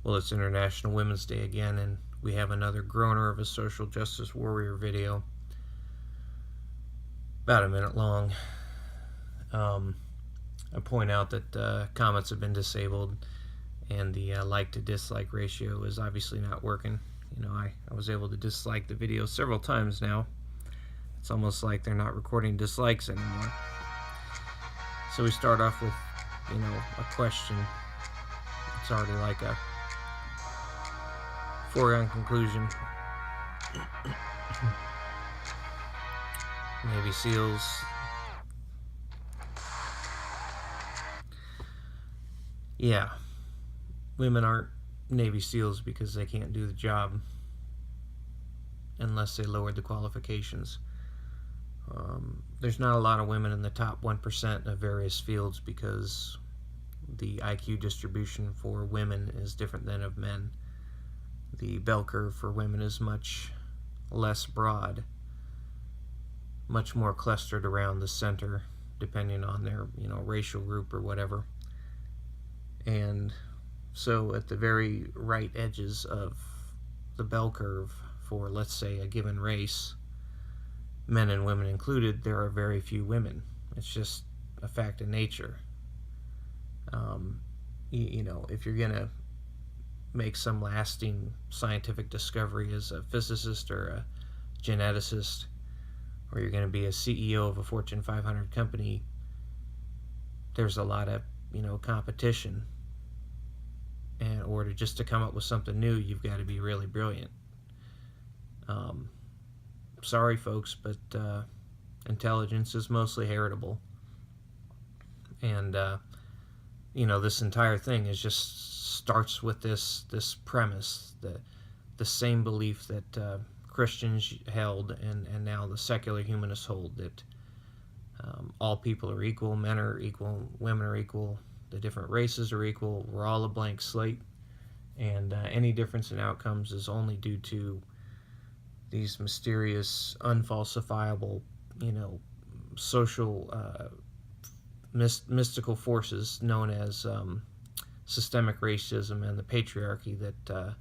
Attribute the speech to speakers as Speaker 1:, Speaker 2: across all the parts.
Speaker 1: Well, it's International Women's Day again, and we have another groaner of a social justice warrior video, about a minute long. I point out that comments have been disabled, and the like to dislike ratio is obviously not working. You know, I was able to dislike the video several times now. It's almost like they're not recording dislikes anymore. So we start off with, a question. It's already like a foregone conclusion. Navy SEALs. Yeah, women aren't Navy SEALs because they can't do the job unless they lowered the qualifications. There's not a lot of women in the top 1% of various fields because the IQ distribution for women is different than of men. The bell curve for women is much less broad, much more clustered around the center, depending on their, racial group or whatever. And so at the very right edges of the bell curve for, let's say, a given race, men and women included, there are very few women. It's just a fact of nature. If you're going to make some lasting scientific discovery as a physicist or a geneticist, or you're going to be a CEO of a Fortune 500 company, there's a lot of, competition. And or just to come up with something new, you've got to be really brilliant. Sorry, folks, but intelligence is mostly heritable. And, this entire thing starts with this premise, the same belief that Christians held and now the secular humanists hold, that all people are equal, men are equal, women are equal, the different races are equal, we're all a blank slate, and any difference in outcomes is only due to these mysterious, unfalsifiable, social, mystical forces known as systemic racism and the patriarchy that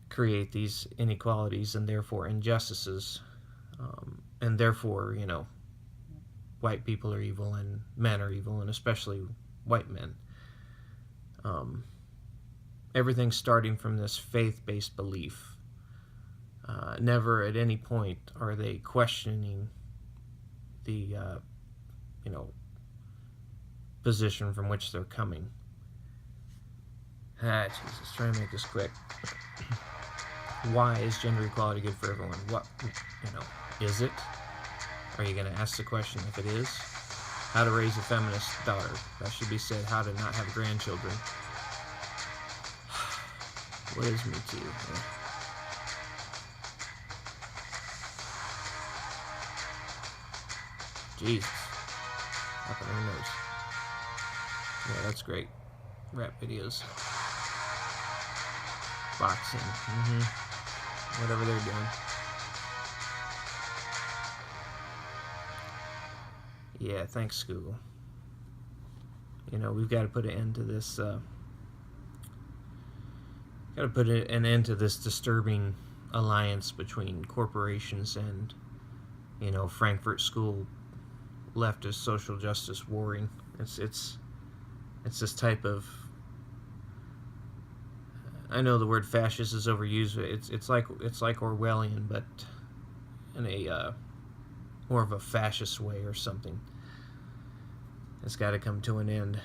Speaker 1: create these inequalities and therefore injustices, and therefore, white people are evil and men are evil, and especially white men. Everything's starting from this faith-based belief. Never at any point are they questioning the, position from which they're coming. Jesus, try to make this quick. Why is gender equality good for everyone? What, is it? Are you going to ask the question if it is? How to raise a feminist daughter. That should be said, how to not have grandchildren. What is me to you? Yeah. Jesus. Up in her nose. Yeah, that's great. Rap videos. Boxing. Whatever they're doing. Yeah, thanks, Google. We've got to put an end to this, disturbing alliance between corporations and, Frankfurt School leftist social justice warring. It's this type of, I know the word fascist is overused, but it's like Orwellian, but in a more of a fascist way or something. It's got to come to an end.